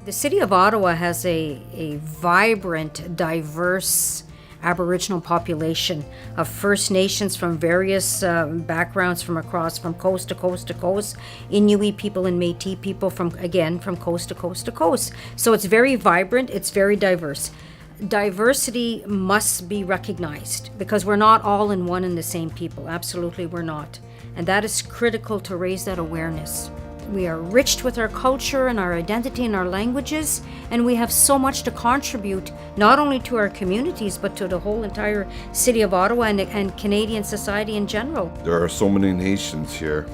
The city of Ottawa has a vibrant, diverse Aboriginal population of First Nations from various backgrounds from coast to coast to coast, Inuit people and Métis people from coast to coast to coast. So it's very vibrant, it's very diverse. Diversity must be recognized because we're not all in one and the same people. Absolutely, we're not. And that is critical to raise that awareness. We are rich with our culture and our identity and our languages, and we have so much to contribute, not only to our communities, but to the whole entire city of Ottawa and Canadian society in general. There are so many nations here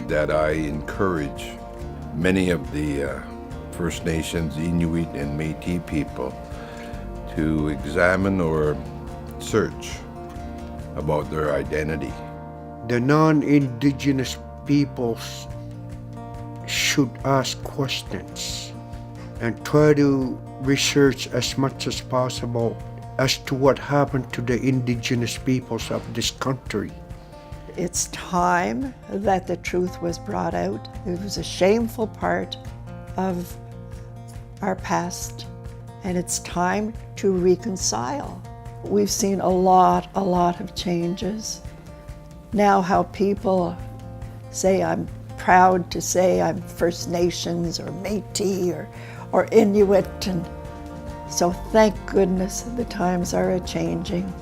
that I encourage many of the First Nations, Inuit and Métis people to examine or search about their identity. The non-Indigenous peoples should ask questions and try to research as much as possible as to what happened to the Indigenous peoples of this country. It's time that the truth was brought out. It was a shameful part of our past, and it's time to reconcile. We've seen a lot of changes. Now how people say, I'm proud to say I'm First Nations or Métis or Inuit, and so thank goodness the times are a-changing.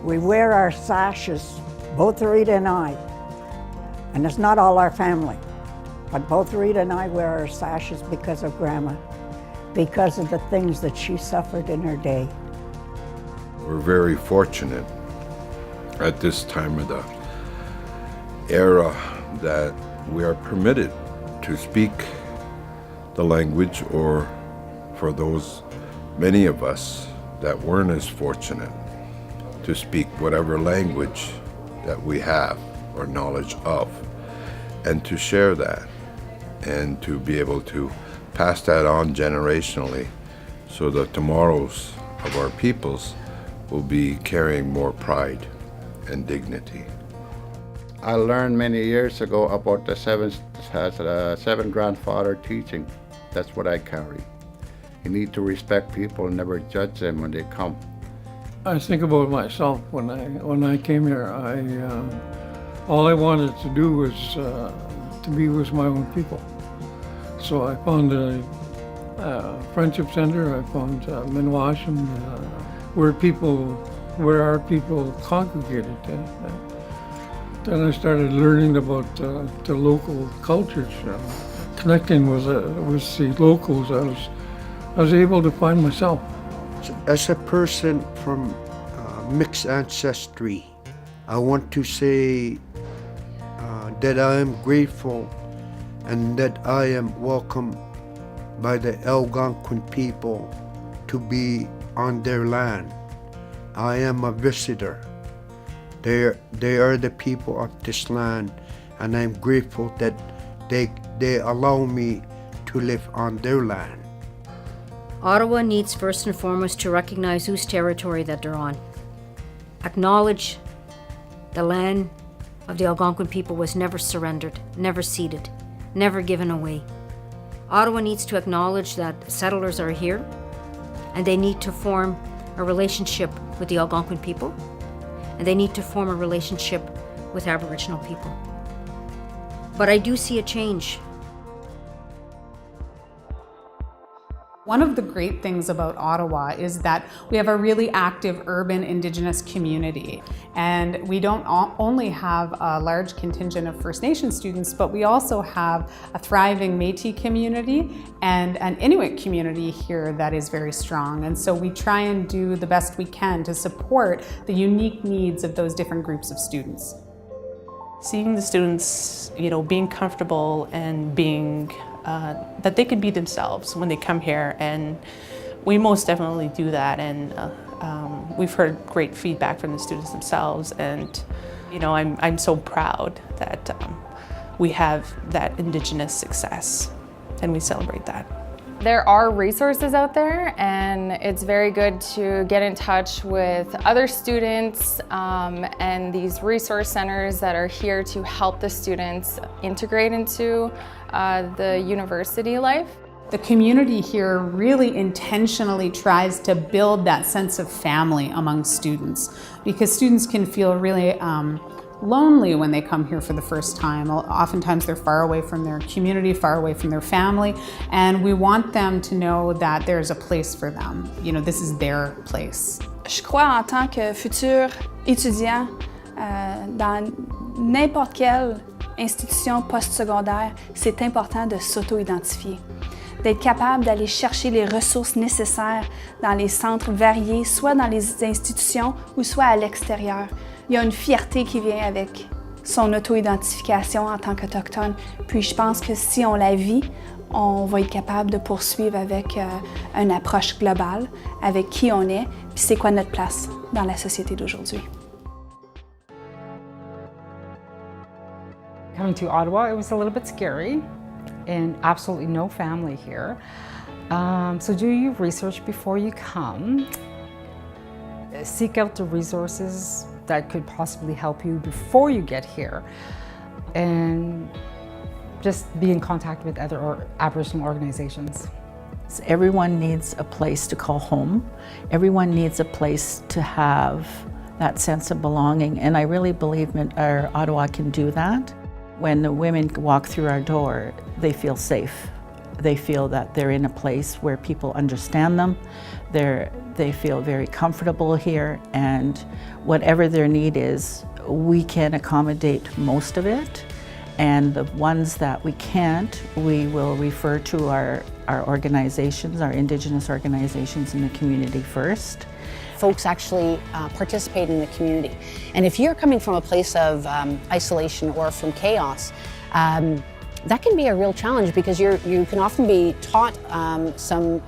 We wear our sashes, both Rita and I, and it's not all our family, but both Rita and I wear our sashes because of Grandma, because of the things that she suffered in her day. We're very fortunate at this time of the era that we are permitted to speak the language, or for those many of us that weren't as fortunate, to speak whatever language that we have or knowledge of, and to share that and to be able to pass that on generationally so that tomorrows of our peoples will be carrying more pride and dignity. I learned many years ago about the seven grandfather teaching. That's what I carry. You need to respect people and never judge them when they come. I think about myself when I came here. All I wanted to do was to be with my own people. So I found a friendship center. I found Minwasham, where our people congregated. Then I started learning about the local cultures, connecting with the locals. I was able to find myself. As a person from mixed ancestry, I want to say that I am grateful and that I am welcomed by the Algonquin people to be on their land. I am a visitor. They are the people of this land, and I'm grateful that they allow me to live on their land. Ottawa needs first and foremost to recognize whose territory that they're on. Acknowledge the land of the Algonquin people was never surrendered, never ceded, never given away. Ottawa needs to acknowledge that settlers are here, and they need to form a relationship with the Algonquin people, and they need to form a relationship with Aboriginal people. But I do see a change. One of the great things about Ottawa is that we have a really active urban Indigenous community. And we don't only have a large contingent of First Nation students, but we also have a thriving Métis community and an Inuit community here that is very strong. And so we try and do the best we can to support the unique needs of those different groups of students. Seeing the students, being comfortable and being that they can be themselves when they come here, and we most definitely do that. And we've heard great feedback from the students themselves, and I'm so proud that we have that Indigenous success, and we celebrate that. There are resources out there, and it's very good to get in touch with other students and these resource centers that are here to help the students integrate into the university life. The community here really intentionally tries to build that sense of family among students, because students can feel really lonely when they come here for the first time. Oftentimes they're far away from their community, far away from their family, and we want them to know that there's a place for them. You know, this is their place. Je crois en tant que futur étudiant dans n'importe quelle institution postsecondaire, c'est important de s'auto-identifier, d'être capable d'aller chercher les ressources nécessaires dans les centres variés, soit dans les institutions ou soit à l'extérieur. Il y a une fierté qui vient avec son auto-identification en tant qu'Autochtone. Puis je pense que si on la vit, on va être capable de poursuivre avec une approche globale, avec qui on est, puis c'est quoi notre place dans la société d'aujourd'hui. Coming to Ottawa, it was a little bit scary and absolutely no family here. So do your research before you come. Seek out the resources that could possibly help you before you get here, and just be in contact with other Aboriginal organizations. Everyone needs a place to call home. Everyone needs a place to have that sense of belonging, and I really believe our Ottawa can do that. When the women walk through our door, they feel safe. They feel that they're in a place where people understand them. They feel very comfortable here, and whatever their need is, we can accommodate most of it. And the ones that we can't, we will refer to our organizations, our Indigenous organizations in the community first. Folks actually participate in the community. And if you're coming from a place of isolation or from chaos, that can be a real challenge, because you can often be taught some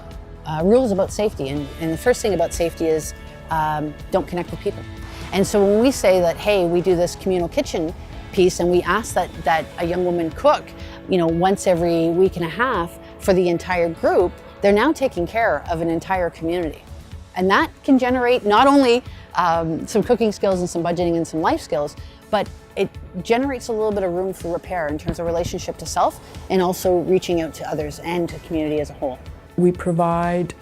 rules about safety. And the first thing about safety is don't connect with people. And so when we say that, hey, we do this communal kitchen piece and we ask that a young woman cook, you know, once every week and a half for the entire group, they're now taking care of an entire community. And that can generate not only some cooking skills and some budgeting and some life skills, but it generates a little bit of room for repair in terms of relationship to self and also reaching out to others and to the community as a whole. We provide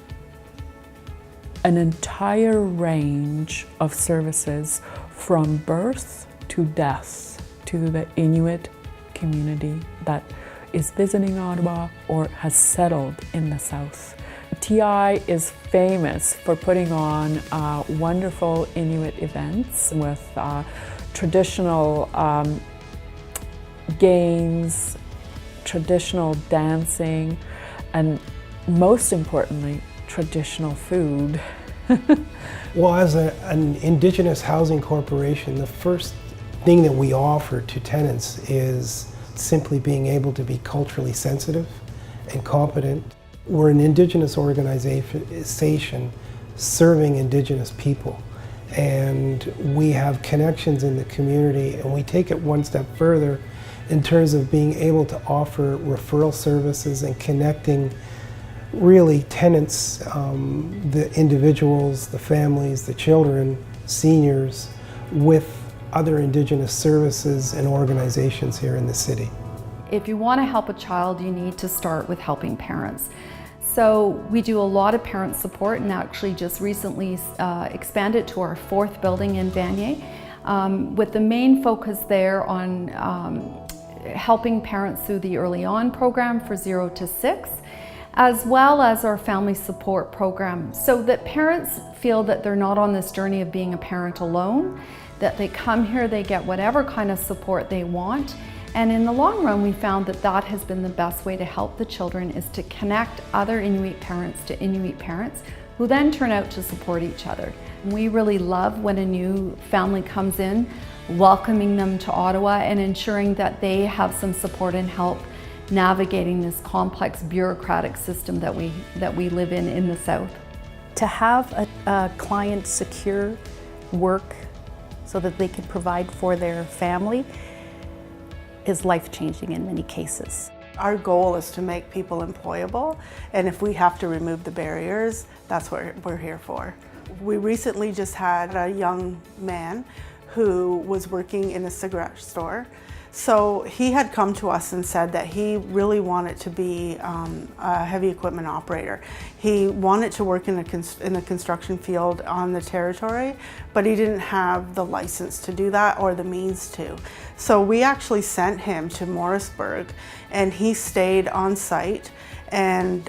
an entire range of services from birth to death to the Inuit community that is visiting Ottawa or has settled in the South. TI is famous for putting on wonderful Inuit events with traditional games, traditional dancing, and most importantly, traditional food. Well, as an Indigenous housing corporation, the first thing that we offer to tenants is simply being able to be culturally sensitive and competent. We're an Indigenous organization serving Indigenous people, and we have connections in the community, and we take it one step further in terms of being able to offer referral services and connecting really tenants, the individuals, the families, the children, seniors, with other Indigenous services and organizations here in the city. If you want to help a child, you need to start with helping parents. So we do a lot of parent support, and actually just recently expanded to our 4th building in Vanier, with the main focus there on helping parents through the early on program for 0 to 6, as well as our family support program, so that parents feel that they're not on this journey of being a parent alone, that they come here, they get whatever kind of support they want. And in the long run, we found that that has been the best way to help the children, is to connect other Inuit parents to Inuit parents, who then turn out to support each other. We really love when a new family comes in, welcoming them to Ottawa and ensuring that they have some support and help navigating this complex bureaucratic system that we live in the South. To have a client secure work so that they can provide for their family is life-changing in many cases. Our goal is to make people employable, and if we have to remove the barriers, that's what we're here for. We recently just had a young man who was working in a cigarette store, So he had come to us and said that he really wanted to be a heavy equipment operator. He wanted to work in the construction field on the territory, but he didn't have the license to do that or the means to. So we actually sent him to Morrisburg, and he stayed on site and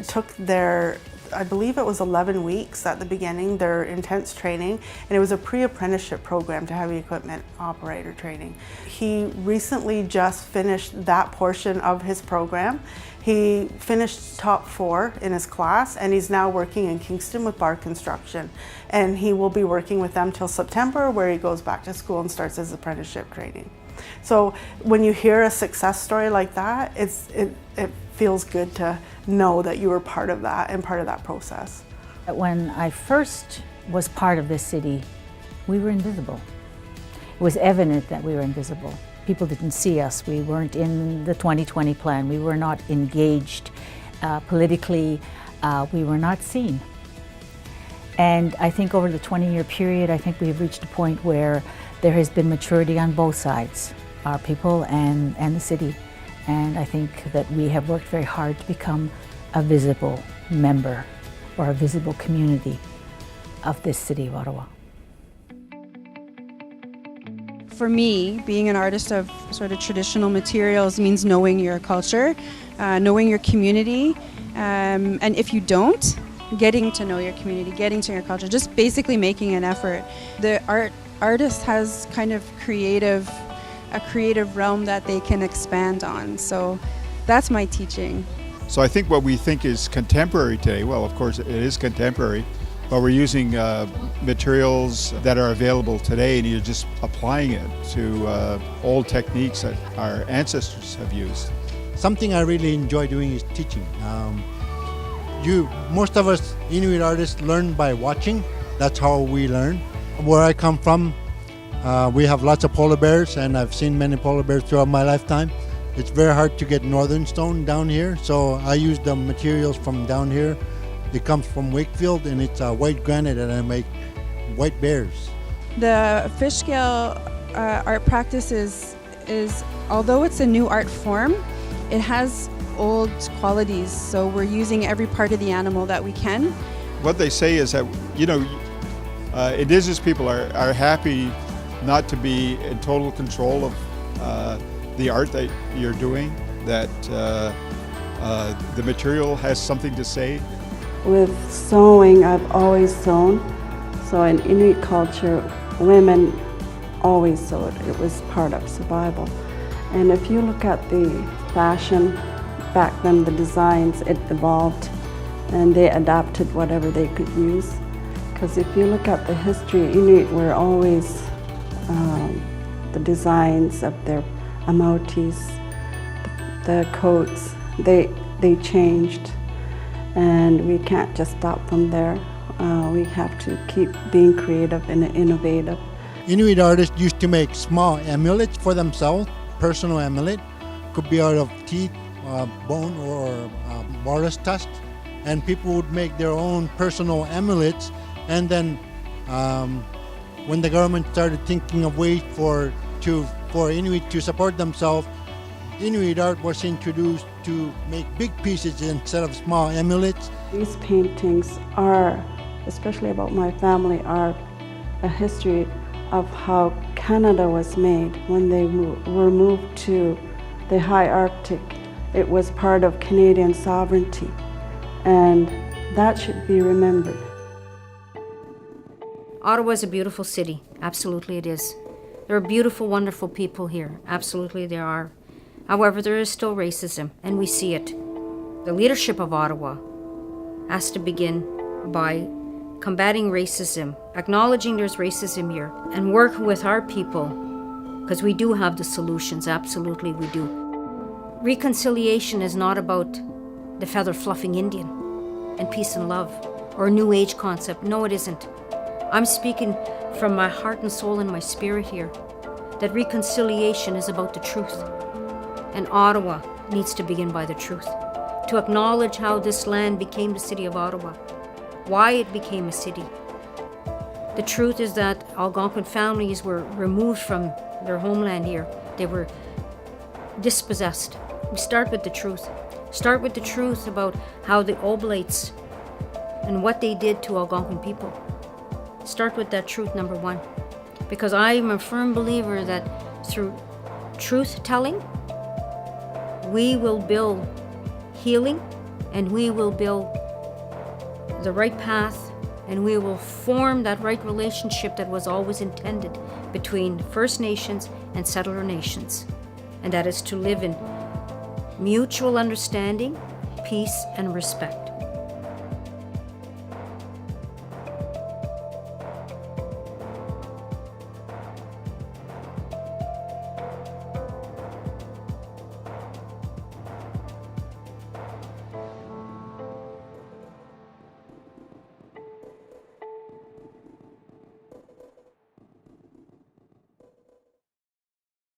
took their, I believe it was 11 weeks at the beginning, their intense training, and it was a pre-apprenticeship program to heavy equipment operator training. He recently just finished that portion of his program. He finished top 4 in his class, and he's now working in Kingston with Bar Construction, and he will be working with them till September, where he goes back to school and starts his apprenticeship training. So when you hear a success story like that, it feels good to know that you were part of that and part of that process. When I first was part of this city, we were invisible. It was evident that we were invisible. People didn't see us. We weren't in the 2020 plan. We were not engaged politically. We were not seen. And I think over the 20-year period, I think we've reached a point where there has been maturity on both sides, our people and the city. And I think that we have worked very hard to become a visible member or a visible community of this city of Ottawa. For me, being an artist of sort of traditional materials means knowing your culture, knowing your community, and if you don't, getting to know your community, getting to your culture, just basically making an effort. The artist has kind of a creative realm that they can expand on. So that's my teaching. So I think what we think is contemporary today, well, of course it is contemporary, but we're using materials that are available today, and you're just applying it to old techniques that our ancestors have used. Something I really enjoy doing is teaching. Most of us Inuit artists learn by watching. That's how we learn. Where I come from, we have lots of polar bears, and I've seen many polar bears throughout my lifetime. It's very hard to get northern stone down here, so I use the materials from down here. It comes from Wakefield, and it's white granite, and I make white bears. The fish scale art practice is, although it's a new art form, it has old qualities, so we're using every part of the animal that we can. What they say is that, Indigenous people are happy not to be in total control of the art that you're doing, that the material has something to say. With sewing, I've always sewn. So in Inuit culture, women always sewed. It was part of survival. And if you look at the fashion, back then the designs, it evolved and they adapted whatever they could use. Because if you look at the history, Inuit were always the designs of their amautis, the coats, they changed, and we can't just stop from there. We have to keep being creative and innovative. Inuit artists used to make small amulets for themselves, personal amulet, could be out of teeth, bone, or walrus tusk, and people would make their own personal amulets. And then when the government started thinking of ways for Inuit to support themselves, Inuit art was introduced to make big pieces instead of small amulets. These paintings are, especially about my family, are a history of how Canada was made when they were moved to the high Arctic. It was part of Canadian sovereignty, and that should be remembered. Ottawa is a beautiful city. Absolutely it is. There are beautiful, wonderful people here. Absolutely there are. However, there is still racism, and we see it. The leadership of Ottawa has to begin by combating racism, acknowledging there's racism here, and work with our people, because we do have the solutions. Absolutely we do. Reconciliation is not about the feather-fluffing Indian and peace and love or a new age concept. No, it isn't. I'm speaking from my heart and soul and my spirit here, that reconciliation is about the truth. And Ottawa needs to begin by the truth, to acknowledge how this land became the city of Ottawa, why it became a city. The truth is that Algonquin families were removed from their homeland here They were dispossessed. We start with the truth. Start with the truth about how the Oblates and what they did to Algonquin people. Start with that truth, number one. Because I am a firm believer that through truth telling, we will build healing, and we will build the right path, and we will form that right relationship that was always intended between First Nations and settler nations. And that is to live in mutual understanding, peace, and respect.